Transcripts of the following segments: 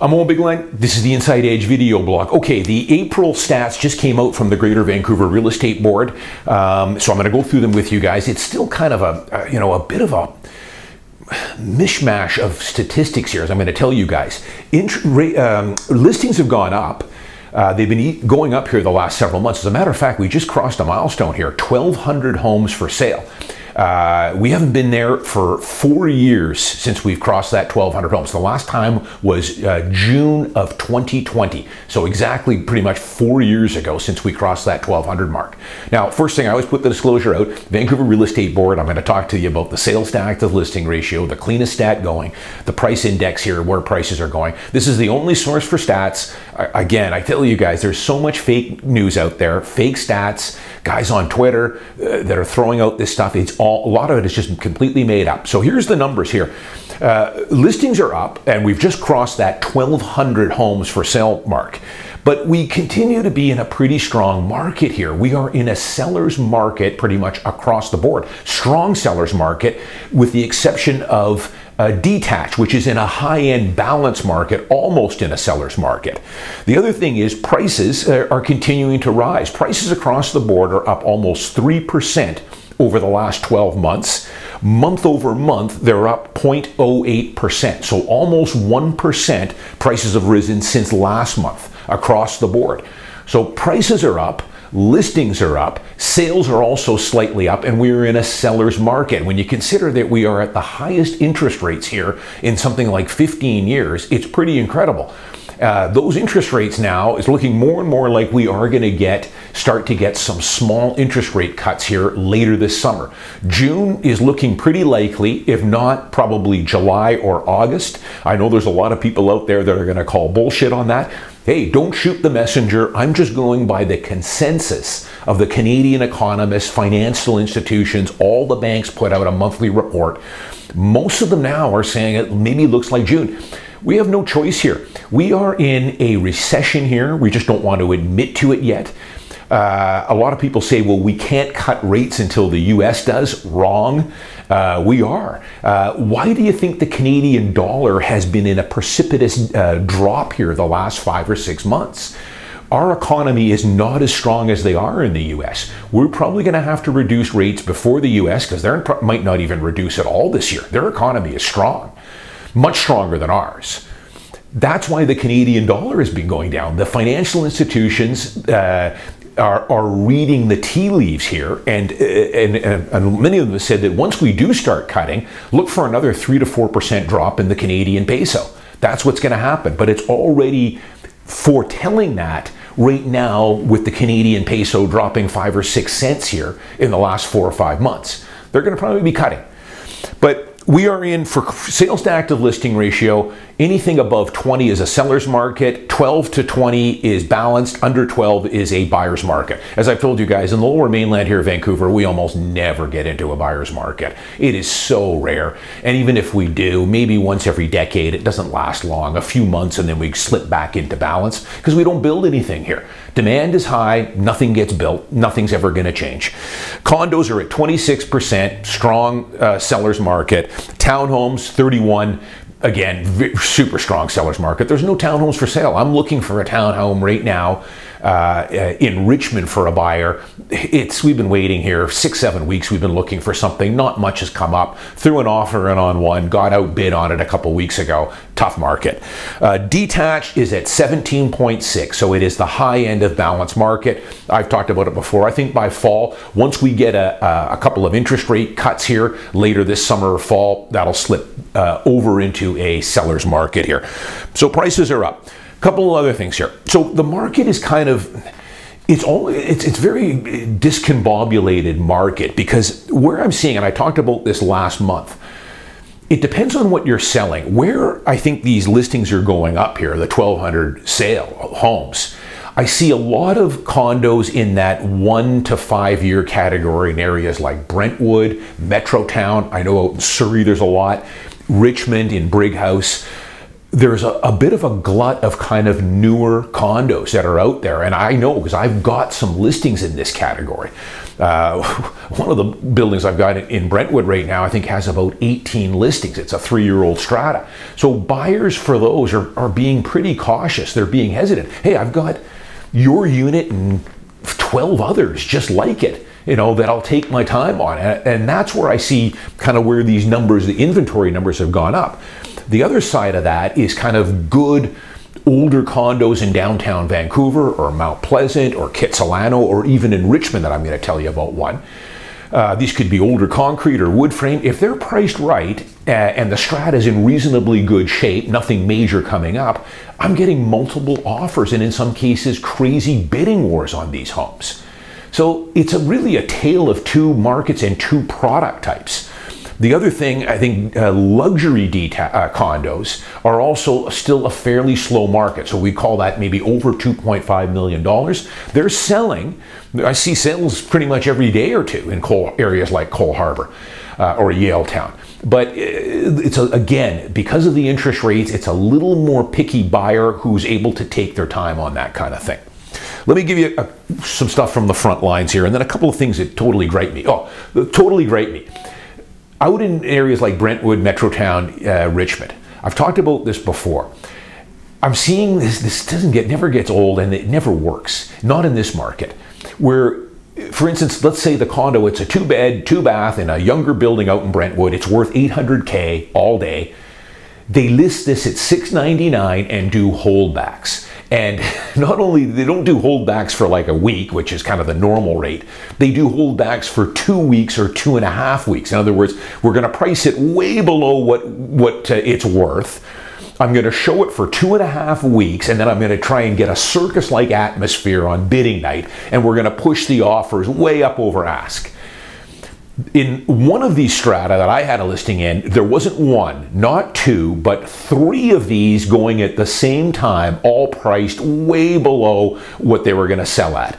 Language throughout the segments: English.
I'm Owen Bigland. This is the Inside Edge video blog. Okay, the April stats just came out from the Greater Vancouver Real Estate Board, so I'm going to go through them with you guys. It's still kind of a bit of a mishmash of statistics here, as I'm going to tell you guys. Listings have gone up. They've been going up here the last several months. As a matter of fact, we just crossed a milestone here, 1,200 homes for sale. We haven't been there for 4 years since we've crossed that 1,200 homes. The last time was June of 2020. So exactly pretty much 4 years ago since we crossed that 1,200 mark. Now, first thing, I always put the disclosure out, Vancouver Real Estate Board, I'm going to talk to you about the sales to active listing ratio, the cleanest stat going, the price index here, where prices are going. This is the only source for stats. Again, I tell you guys, there's so much fake news out there, fake stats, guys on Twitter that are throwing out this stuff. A lot of it is just completely made up. So here's the numbers here. Listings are up, and we've just crossed that 1,200 homes for sale mark. But we continue to be in a pretty strong market here. We are in a seller's market pretty much across the board. Strong seller's market, with the exception of detached, which is in a high-end balance market, almost in a seller's market. The other thing is prices are continuing to rise. Prices across the board are up almost 3% over the last 12 months. Month over month, they're up 0.08%. So almost 1% prices have risen since last month across the board. So prices are up, listings are up, sales are also slightly up, and we're in a seller's market. When you consider that we are at the highest interest rates here in something like 15 years, it's pretty incredible. Those interest rates now is looking more and more like we are going to start to get some small interest rate cuts here later this summer. June is looking pretty likely, if not probably July or August. I know there's a lot of people out there that are going to call bullshit on that. Hey, don't shoot the messenger. I'm just going by the consensus of the Canadian economists, financial institutions. All the banks put out a monthly report. Most of them now are saying it maybe looks like June. We have no choice here. We are in a recession here. We just don't want to admit to it yet. A lot of people say, well, we can't cut rates until the US does. Wrong. We are. Why do you think the Canadian dollar has been in a precipitous drop here the last 5 or 6 months? Our economy is not as strong as they are in the US. We're probably going to have to reduce rates before the US, because they might not even reduce at all this year. Their economy is strong, much stronger than ours. That's why the Canadian dollar has been going down. The financial institutions are reading the tea leaves here, and many of them have said that once we do start cutting, look for another 3 to 4% drop in the Canadian peso. That's what's going to happen. But it's already foretelling that right now with the Canadian peso dropping 5 or 6 cents here in the last 4 or 5 months. They're going to probably be cutting. But we are in, for sales to active listing ratio, anything above 20 is a seller's market, 12 to 20 is balanced, under 12 is a buyer's market. As I've told you guys, in the lower mainland here in Vancouver, we almost never get into a buyer's market. It is so rare. And even if we do, maybe once every decade, it doesn't last long, a few months, and then we slip back into balance because we don't build anything here. Demand is high, nothing gets built, nothing's ever going to change. Condos are at 26%, strong seller's market. Townhomes, 31%. Again, super strong seller's market. There's no townhomes for sale. I'm looking for a townhome right now in Richmond for a buyer. We've been waiting here 6, 7 weeks. We've been looking for something. Not much has come up. Threw an offer in on one. Got outbid on it a couple weeks ago. Tough market. Detached is at 17.6, so it is the high end of balanced market. I've talked about it before. I think by fall, once we get a couple of interest rate cuts here later this summer or fall, that'll slip over into a seller's market here. So prices are up. A couple of other things here. So the market is kind of, it's very discombobulated market, because where I'm seeing, and I talked about this last month, it depends on what you're selling. Where I think these listings are going up here, the 1,200 sale homes, I see a lot of condos in that 1 to 5 year category in areas like Brentwood, Metrotown. I know out in Surrey there's a lot. Richmond, in Brighouse. there's a bit of a glut of kind of newer condos that are out there. And I know because I've got some listings in this category. One of the buildings I've got in Brentwood right now, I think has about 18 listings. It's a 3-year-old strata. So buyers for those are being pretty cautious. They're being hesitant. Hey, I've got your unit and 12 others just like it, you know, that I'll take my time on. And that's where I see kind of where these numbers, the inventory numbers have gone up. The other side of that is kind of good older condos in downtown Vancouver or Mount Pleasant or Kitsilano or even in Richmond that I'm going to tell you about one. These could be older concrete or wood frame. If they're priced right and the strata is in reasonably good shape, nothing major coming up, I'm getting multiple offers and in some cases crazy bidding wars on these homes. So it's really a tale of two markets and two product types. The other thing, I think luxury condos are also still a fairly slow market. So we call that maybe over $2.5 million. They're selling. I see sales pretty much every day or two in areas like Cole Harbour or Yaletown. But it's again, because of the interest rates, it's a little more picky buyer who's able to take their time on that kind of thing. Let me give you some stuff from the front lines here and then a couple of things that totally gripe me. Oh, totally gripe me. Out in areas like Brentwood, Metrotown, Richmond, I've talked about this before. I'm seeing this never gets old and it never works. Not in this market. Where, for instance, let's say the condo, it's a 2-bed, 2-bath in a younger building out in Brentwood. It's worth $800K all day. They list this at $699 and do holdbacks. And not only, they don't do holdbacks for like a week, which is kind of the normal rate, they do holdbacks for 2 weeks or 2.5 weeks. In other words, we're going to price it way below what it's worth. I'm going to show it for 2.5 weeks, and then I'm going to try and get a circus-like atmosphere on bidding night, and we're going to push the offers way up over ask. In one of these strata that I had a listing in, there wasn't one, not two, but 3 of these going at the same time, all priced way below what they were going to sell at.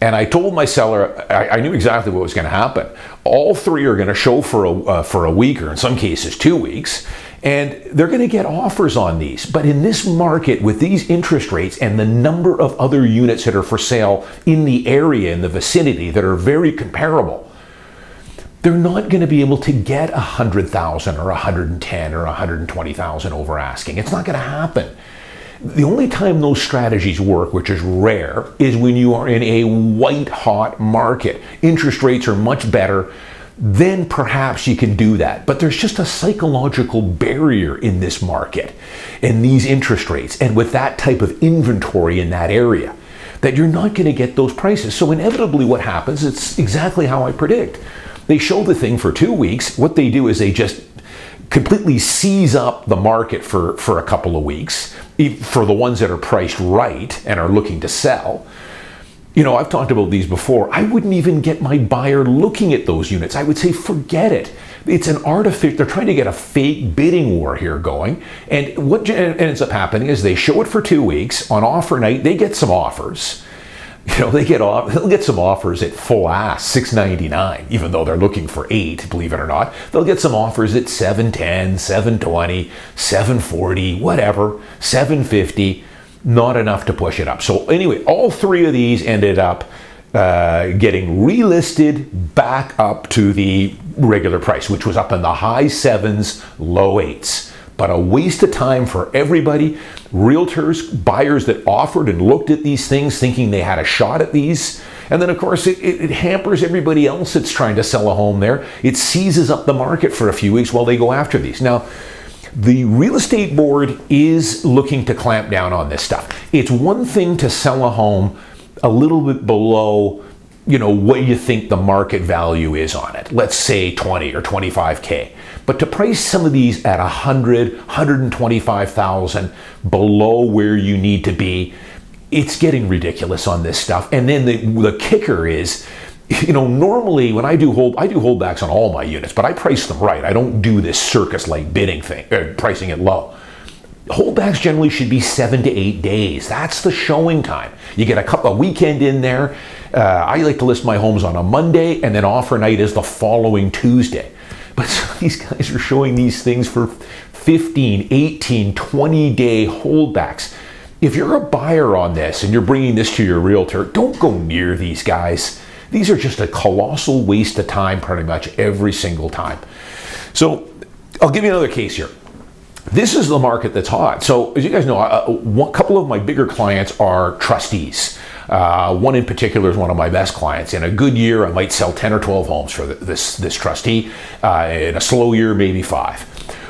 And I told my seller, I knew exactly what was going to happen. All 3 are going to show for a week, or in some cases 2 weeks, and they're going to get offers on these. But in this market, with these interest rates and the number of other units that are for sale in the area, in the vicinity, that are very comparable, they're not going to be able to get 100,000 or 110 or 120,000 over asking. It's not going to happen. The only time those strategies work, which is rare, is when you are in a white-hot market. Interest rates are much better. Then perhaps you can do that. But there's just a psychological barrier in this market and these interest rates and with that type of inventory in that area that you're not going to get those prices. So inevitably what happens, it's exactly how I predict. They show the thing for 2 weeks. What they do is they just completely seize up the market for a couple of weeks for the ones that are priced right and are looking to sell. You know, I've talked about these before. I wouldn't even get my buyer looking at those units. I would say, forget it. It's an artificial, they're trying to get a fake bidding war here going. And what ends up happening is they show it for 2 weeks. On offer night, they get some offers. You know, they'll get some offers at full ask, $699, even though they're looking for 8, believe it or not. They'll get some offers at $710, $720, $740, whatever, $750, not enough to push it up. So anyway, all 3 of these ended up getting relisted back up to the regular price, which was up in the high 7s, low 8s. But a waste of time for everybody. Realtors, buyers that offered and looked at these things thinking they had a shot at these. And then of course it hampers everybody else that's trying to sell a home there. It seizes up the market for a few weeks while they go after these. Now, the real estate board is looking to clamp down on this stuff. It's one thing to sell a home a little bit below, you know, what you think the market value is on it. Let's say 20 or 25K. But to price some of these at 100, 125,000 below where you need to be, it's getting ridiculous on this stuff. And then the kicker is, you know, normally when I do holdbacks on all my units, but I price them right. I don't do this circus-like bidding thing, pricing it low. Holdbacks generally should be 7 to 8 days. That's the showing time. You get a weekend in there. I like to list my homes on a Monday, and then offer night is the following Tuesday. But these guys are showing these things for 15, 18, 20-day holdbacks. If you're a buyer on this and you're bringing this to your realtor, don't go near these guys. These are just a colossal waste of time pretty much every single time. So I'll give you another case here. This is the market that's hot. So as you guys know, a couple of my bigger clients are trustees. One in particular is one of my best clients. In a good year, I might sell 10 or 12 homes for this trustee. In a slow year, maybe 5.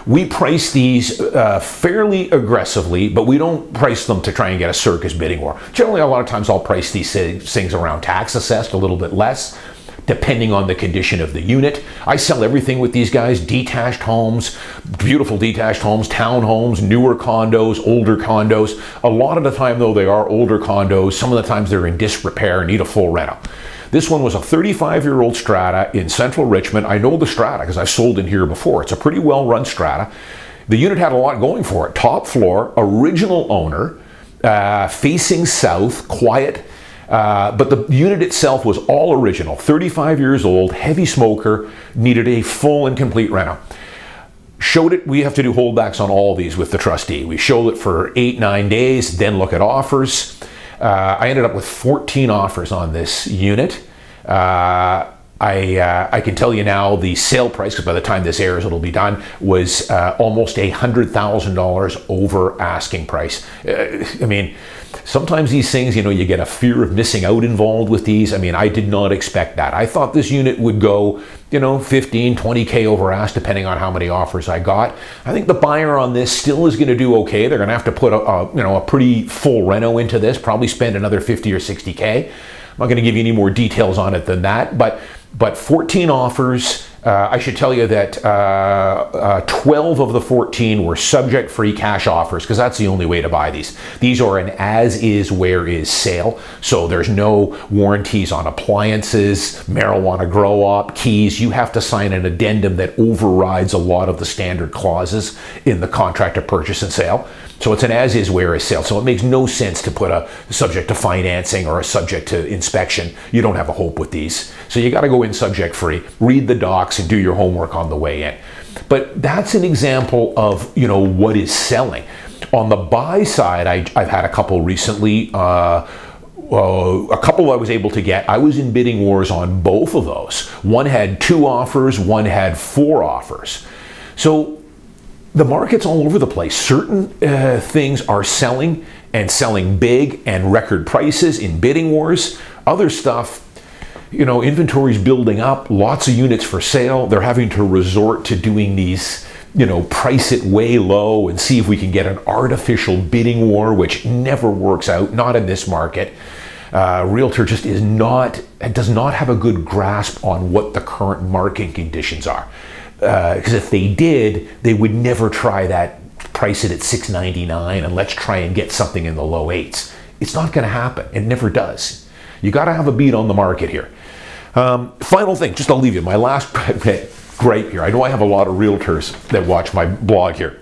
We price these fairly aggressively, but we don't price them to try and get a circus bidding war. Generally, a lot of times I'll price these things around tax assessed, a little bit less, depending on the condition of the unit. I sell everything with these guys: detached homes, beautiful detached homes, townhomes, newer condos, older condos. A lot of the time, though, they are older condos. Some of the times they're in disrepair and need a full reno. This one was a 35-year-old strata in central Richmond. I know the strata because I've sold in here before. It's a pretty well-run strata. The unit had a lot going for it. Top floor, original owner, facing south, quiet. But the unit itself was all original. 35 years old, heavy smoker, needed a full and complete reno. Showed it. We have to do holdbacks on all these with the trustee. We showed it for 8-9 days, then look at offers. I ended up with 14 offers on this unit. I can tell you now the sale price, because by the time this airs it'll be done, was almost $100,000 over asking price. I mean, sometimes these things, you know, you get a fear of missing out involved with these. I mean, I did not expect that. I thought this unit would go, you know, 15, 20K over ask, depending on how many offers I got. I think the buyer on this still is going to do okay. They're going to have to put a pretty full reno into this, probably spend another 50 or 60K. I'm not going to give you any more details on it than that, but 14 offers. I should tell you that 12 of the 14 were subject-free cash offers, because that's the only way to buy these. These are an as-is, where-is sale, so there's no warranties on appliances, marijuana grow-op, keys. You have to sign an addendum that overrides a lot of the standard clauses in the contract of purchase and sale. So it's an as-is, where-is sale. So it makes no sense to put a subject to financing or a subject to inspection. You don't have a hope with these. So you got to go in subject-free, read the docs, and do your homework on the way in. But that's an example of, you know, what is selling. On the buy side, I've had a couple recently. A couple I was able to get. I was in bidding wars on both of those. One had 2 offers, one had 4 offers. So the market's all over the place. Certain things are selling, and selling big, and record prices in bidding wars. Other stuff, you know, inventory's building up, lots of units for sale. They're having to resort to doing these, you know, price it way low and see if we can get an artificial bidding war, which never works out, not in this market. Realtor just does not have a good grasp on what the current market conditions are. Because if they did, they would never try that price it at $699 and let's try and get something in the low 8s. It's not going to happen. It never does. You got to have a beat on the market here. Final thing, just I'll leave you. My last gripe here. I know I have a lot of realtors that watch my blog here.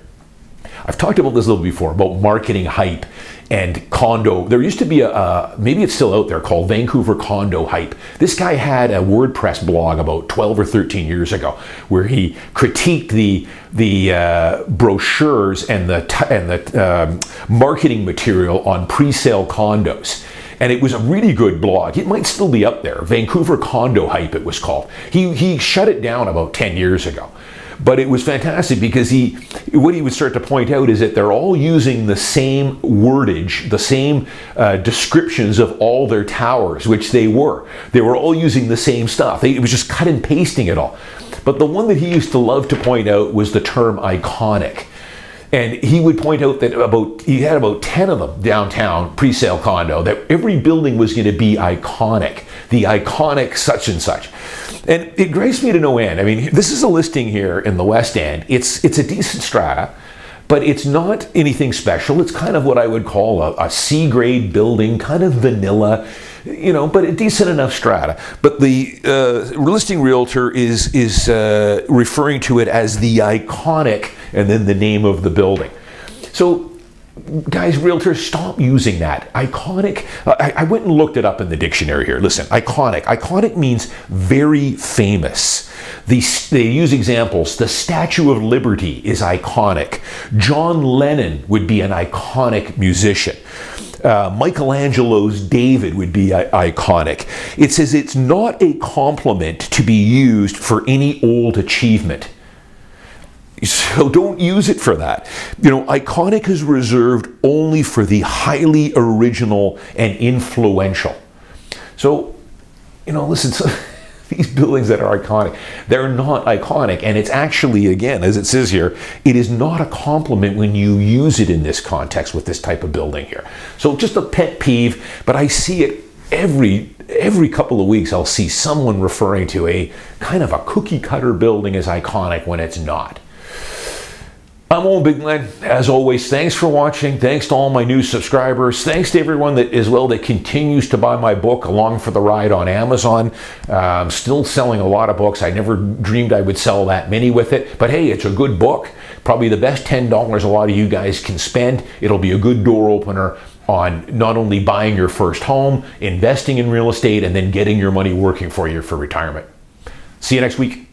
I've talked about this a little before, about marketing hype and condo. There used to be maybe it's still out there, called Vancouver Condo Hype. This guy had a WordPress blog about 12 or 13 years ago where he critiqued the brochures and the marketing material on pre-sale condos. And it was a really good blog. It might still be up there. Vancouver Condo Hype, it was called. He shut it down about 10 years ago. But it was fantastic because what he would start to point out is that they're all using the same wordage, the same descriptions of all their towers, which they were. They were all using the same stuff. It was just cut and pasting it all. But the one that he used to love to point out was the term iconic. And he would point out that he had about 10 of them downtown, pre-sale condo, that every building was going to be iconic, the iconic such and such. And it graced me to no end. I mean, this is a listing here in the West End. It's a decent strata, but it's not anything special. It's kind of what I would call a C-grade building, kind of vanilla, you know, but a decent enough strata. But the listing realtor is referring to it as the iconic and then the name of the building. So guys, realtors, stop using that. Iconic, I went and looked it up in the dictionary here. Listen, iconic. Iconic means very famous. They use examples. The Statue of Liberty is iconic. John Lennon would be an iconic musician. Michelangelo's David would be iconic. It says it's not a compliment to be used for any old achievement. So don't use it for that. You know, iconic is reserved only for the highly original and influential. So, you know, listen, so these buildings that are iconic, they're not iconic. And it's actually, again, as it says here, it is not a compliment when you use it in this context with this type of building here. So just a pet peeve, but I see it every couple of weeks. I'll see someone referring to a kind of a cookie cutter building as iconic when it's not. I'm Owen Bigland. As always, thanks for watching. Thanks to all my new subscribers. Thanks to everyone that that continues to buy my book Along for the Ride on Amazon. I'm still selling a lot of books. I never dreamed I would sell that many with it. But hey, it's a good book. Probably the best $10 a lot of you guys can spend. It'll be a good door opener on not only buying your first home, investing in real estate, and then getting your money working for you for retirement. See you next week.